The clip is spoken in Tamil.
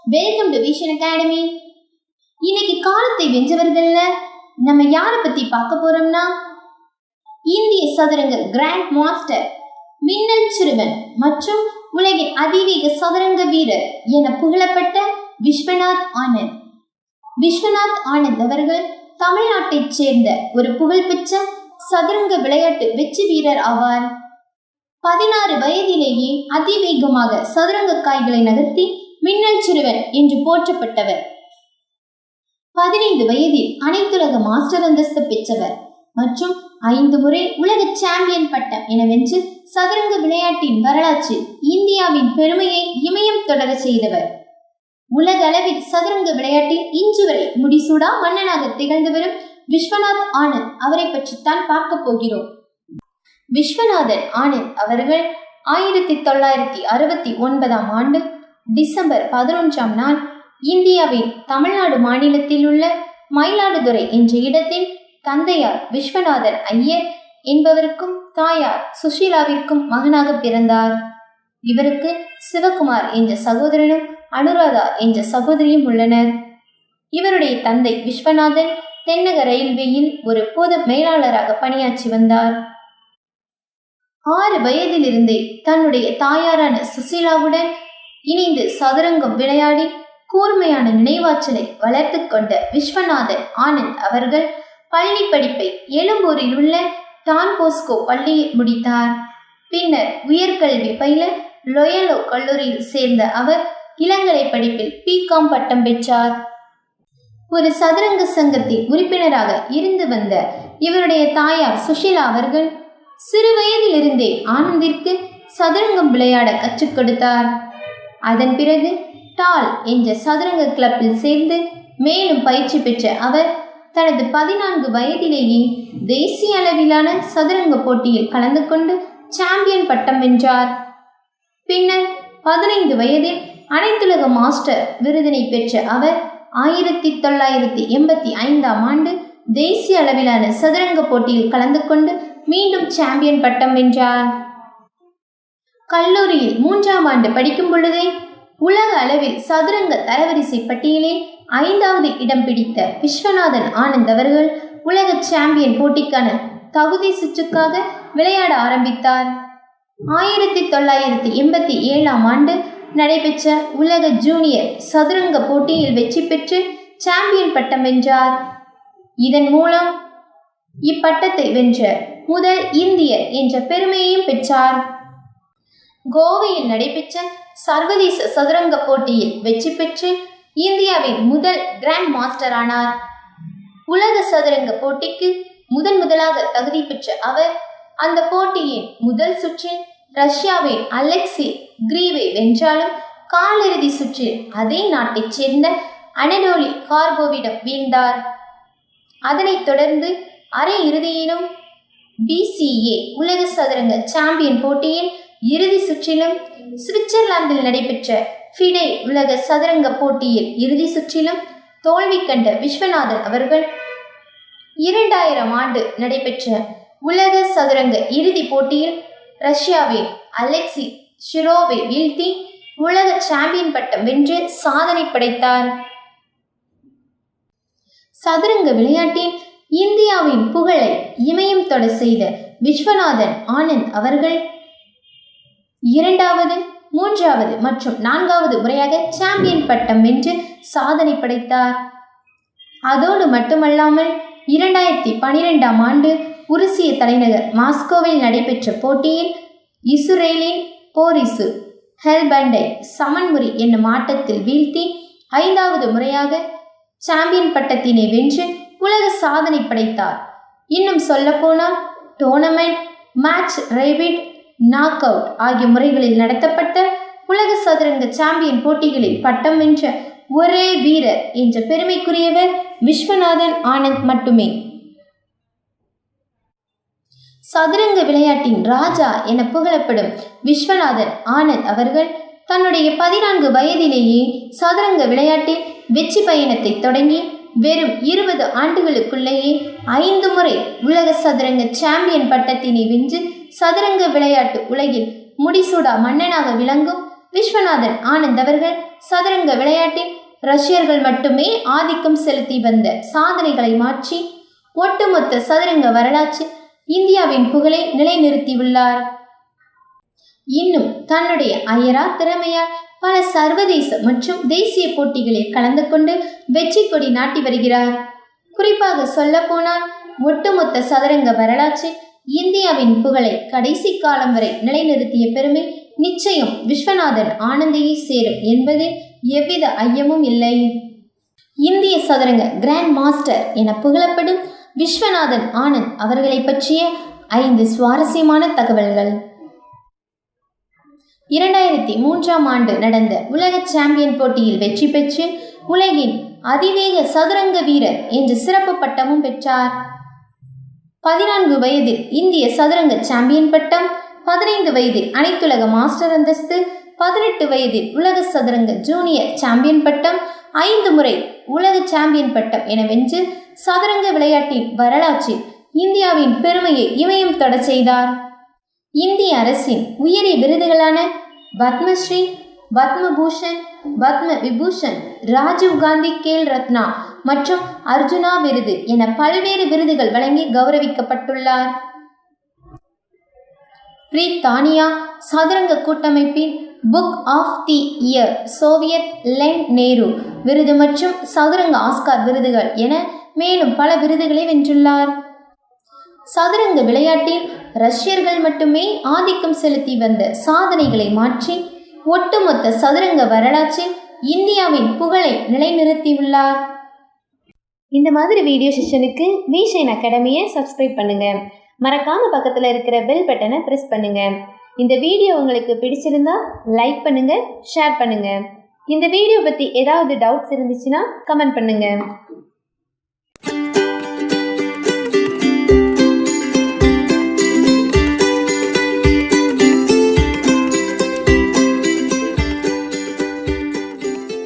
Welcome to vision academy. இன்னைக்கு காலத்தை வென்றவர்கள்ல நம்ம யாரை பத்தி பார்க்க போறோம்னா, இந்திய சதுரங்க கிராண்ட் மாஸ்டர், மின்னல் சிறுவன் மற்றும் உலகின் அதிவேக சதுரங்க வீரர் என புகழப்பட்ட விஸ்வநாத் ஆனந்த். விஸ்வநாத் ஆனந்த் அவர்கள் தமிழ்நாட்டைச் சேர்ந்த ஒரு புகழ்பெற்ற சதுரங்க விளையாட்டு வெற்றி வீரர் ஆவார். 16 வயதிலேயே அதிவேகமாக சதுரங்க காய்களை நகர்த்தி மின்னல் சிறுவன் என்று போற்றப்பட்டவர். 15 வயதில் அனைத்துலக மாஸ்டர் அந்தஸ்து பெற்றவர் மற்றும் 5 முறை உலக சாம்பியன் பட்டம் என வென்று சதுரங்க விளையாட்டின் வரலாற்றில் இந்தியாவின் பெருமையை இமயம் தொடர செய்தவர். உலக அளவில் சதுரங்க விளையாட்டில் இன்று வரை முடிசூடா மன்னனாக திகழ்ந்து வரும் விஸ்வநாத் ஆனந்த் அவரை பற்றித்தான் பார்க்க போகிறோம். விஸ்வநாதன் ஆனந்த் அவர்கள் 1969 ஆண்டு டிசம்பர் 11 நாள் இந்தியாவின் தமிழ்நாடு மாநிலத்தில் உள்ள மயிலாடுதுறை என்ற இடத்தில் தந்தையார் விஸ்வநாதன் ஐயர் என்பவருக்கும் தாயார் சுஷீலாவிற்கும் மகனாக பிறந்தார். இவருக்கு சிவகுமார் என்ற சகோதரனும் அனுராதா என்ற சகோதரியும் உள்ளனர். இவருடைய தந்தை விஸ்வநாதன் தென்னக ரயில்வேயில் ஒரு பொது மேலாளராக பணியாற்றி வந்தார். 6 வயதிலிருந்தே தன்னுடைய தாயாரான சுசீலாவுடன் இணைந்து சதுரங்கம் விளையாடி கூர்மையான நினைவாற்றலை வளர்த்து கொண்ட விஸ்வநாதன் ஆனந்த் அவர்கள் பள்ளி படிப்பை எழும்பூரில் உள்ள டான் போஸ்கோ பள்ளியில் முடித்தார். பின்னர் உயர்கல்வி பயில லொயலோ கல்லூரியில் சேர்ந்த அவர் இளங்கலை படிப்பில் பிகாம் பட்டம் பெற்றார். ஒரு சதுரங்க சங்கத்தின் உறுப்பினராக இருந்து வந்த இவருடைய தாயார் சுஷீலா அவர்கள் சிறு வயதிலிருந்தே ஆனந்திற்கு சதுரங்கம் விளையாட கற்றுக் கொடுத்தார். அதன் பிறகு டால் என்ற சதுரங்க கிளப்பில் சேர்ந்து மேலும் பயிற்சி பெற்ற அவர் தனது 14 வயதிலேயே தேசிய அளவிலான சதுரங்க போட்டியில் கலந்து கொண்டு சாம்பியன் பட்டம் வென்றார். பின்னர் 15 வயதில் அனைத்துலக மாஸ்டர் விருதினை பெற்ற அவர் 1985 ஆண்டு தேசிய அளவிலான சதுரங்க போட்டியில் கலந்து கொண்டு மீண்டும் சாம்பியன் பட்டம் வென்றார். கல்லூரியில் 3ஆம் ஆண்டு படிக்கும் பொழுதே உலக அளவில் சதுரங்க தரவரிசை பட்டியலில் 5வது இடம் பிடித்த விஸ்வநாதன் ஆனந்த் அவர்கள் உலக சாம்பியன் போட்டிக்கான தகுதி சுற்றுக்காக விளையாட ஆரம்பித்தார். 1987 ஆண்டு நடைபெற்ற உலக ஜூனியர் சதுரங்க போட்டியில் வெற்றி பெற்று சாம்பியன் பட்டம் வென்றார். இதன் மூலம் இப்பட்டத்தை வென்ற முதல் இந்தியர் என்ற பெருமையையும் பெற்றார். கோவையில் நடைபெற்ற சர்வதேச சதுரங்க போட்டியில் வெற்றி பெற்று இந்தியாவின் முதல் கிராண்ட் மாஸ்டர் ஆனார். உலக சதுரங்க போட்டிக்கு முதலாக தகுதி பெற்ற அவர் அந்த போட்டியின் முதல் சுற்றில் ரஷ்யாவின் அலெக்சி கிரீவை வென்றாலும் காலிறுதி சுற்றில் அதே நாட்டைச் சேர்ந்த அனடோலி கார்போவிடம் வீழ்ந்தார். அதனைத் தொடர்ந்து அரை இறுதியிலும் BCA உலக சதுரங்க சாம்பியன் போட்டியின் இறுதி சுற்றிலும் சுவிட்சர்லாந்தில் நடைபெற்ற ஃபிடே உலக சதுரங்க போட்டியில் இறுதி சுற்றிலும் தோல்வி கண்ட விஸ்வநாதன் அவர்கள் 2000 ஆண்டு நடைபெற்ற உலக சதுரங்க இறுதி போட்டியில் ரஷ்யாவின் அலெக்சி ஷிரோவை வீழ்த்தி உலக சாம்பியன் பட்டம் வென்று சாதனை படைத்தார். சதுரங்க விளையாட்டில் இந்தியாவின் புகழை இமயம் தொட செய்த விஸ்வநாதன் ஆனந்த் அவர்கள் 2வது, 3வது மற்றும் 4வது முறையாக சாம்பியன் பட்டம் வென்று சாதனை படைத்தார். அதோடு மட்டுமல்லாமல் 2012 ஆண்டு உருசிய தலைநகர் மாஸ்கோவில் நடைபெற்ற போட்டியில் இசுரேலின் போரிசு ஹெல்பண்டை சமன்முறை என்னும் ஆட்டத்தில் வீழ்த்தி 5வது முறையாக சாம்பியன் பட்டத்தினை வென்று உலக சாதனை படைத்தார். இன்னும் சொல்லப்போனால் tournament, match rapid, knock out ஆகிய முறைகளில் நடத்தப்பட்ட உலக சதுரங்க சாம்பியன் போட்டிகளில் பட்டம் வென்ற ஒரே வீரர் என்ற பெருமைக்குரியவர் விஸ்வநாதன் ஆனந்த் மட்டுமே. சதுரங்க விளையாட்டின் ராஜா என புகழப்படும் விஸ்வநாதன் ஆனந்த் அவர்கள் தன்னுடைய 14 வயதிலேயே சதுரங்க விளையாட்டில் வெற்றி பயணத்தை தொடங்கி வெறும் 20 ஆண்டுகளுக்குள்ளேயே 5 முறை உலக சதுரங்க சாம்பியன் பட்டத்தினை வென்று சதுரங்க விளையாட்டு உலகில் முடிசூடா மன்னனாக விளங்கும் விஸ்வநாதன் ஆனந்த் அவர்கள் சதுரங்க விளையாட்டில் ரஷ்யர்கள் மட்டுமே ஆதிக்கம் செலுத்தி வந்த சாதனைகளை மாற்றி ஒட்டுமொத்த சதுரங்க வரலாற்றில் இந்தியாவின் புகழை நிலைநிறுத்தியுள்ளார். இன்னும் தன்னுடைய அயரா திறமையால் பல சர்வதேச மற்றும் தேசிய போட்டிகளில் கலந்து கொண்டு வெற்றி கொடி நாட்டி வருகிறார். குறிப்பாக சொல்ல போனால் ஒட்டுமொத்த சதுரங்க வரலாற்றில் இந்தியாவின் புகழை கடைசி காலம் வரை நிலைநிறுத்திய பெருமை நிச்சயம் விஸ்வநாதன் ஆனந்தையே சேரும் என்பது எவ்வித ஐயமும் இல்லை. இந்திய சதுரங்க கிராண்ட் மாஸ்டர் என புகழப்படும் விஸ்வநாதன் ஆனந்த் அவர்களை பற்றிய 5 சுவாரஸ்யமான தகவல்கள். 2003ஆம் ஆண்டு நடந்த உலக சாம்பியன் போட்டியில் வெற்றி பெற்று உலகின் அதிவேக சதுரங்க வீரர் என்ற சிறப்பு பட்டமும் பெற்றார். 14 வயதில் இந்திய சதுரங்க சாம்பியன் பட்டம், 15 வயதில் அனைத்துலக மாஸ்டர் அந்தஸ்து, 18 வயதில் உலக சதுரங்க ஜூனியர் சாம்பியன் பட்டம், 5 முறை உலக சாம்பியன் பட்டம் என வென்று சதுரங்க விளையாட்டின் வரலாற்றில் இந்தியாவின் பெருமையை இமயம் தொட செய்தார். இந்திய அரசின் உயரிய விருதுகளான பத்மஸ்ரீ, பத்மபூஷன், பத்ம விபூஷன், ராஜீவ் காந்தி கேல் ரத்னா மற்றும் அர்ஜுனா விருது என பல்வேறு விருதுகள் வழங்கி கௌரவிக்கப்பட்டுள்ளார். பிரித்தானியா சதுரங்க கூட்டமைப்பின் book of the year, Soviet land Nehru விருது மற்றும் சதுரங்க ஆஸ்கார் விருதுகள் என மேலும் பல விருதுகளை வென்றுள்ளார். சதுரங்க விளையாட்டில் ரஷ்யர்கள் மட்டுமே ஆதிக்கம் செலுத்தி வந்த சாதனைகளை மாற்றி ஒட்டுமொத்த சதுரங்க வரலாற்றில் இந்தியாவின் புகழை நிலைநிறுத்தியுள்ளார். இந்த மாதிரி வீடியோ செஷனுக்கு V-Shine அகாடமியை சப்ஸ்கிரைப் பண்ணுங்க. மறக்காம பக்கத்தில் இருக்கிற பெல் பட்டனை பிரஸ் பண்ணுங்க. இந்த வீடியோ உங்களுக்கு பிடிச்சிருந்தா லைக் பண்ணுங்க, ஷேர் பண்ணுங்க. இந்த வீடியோ பற்றி ஏதாவது டவுட்ஸ் இருந்துச்சுன்னா கமெண்ட் பண்ணுங்க.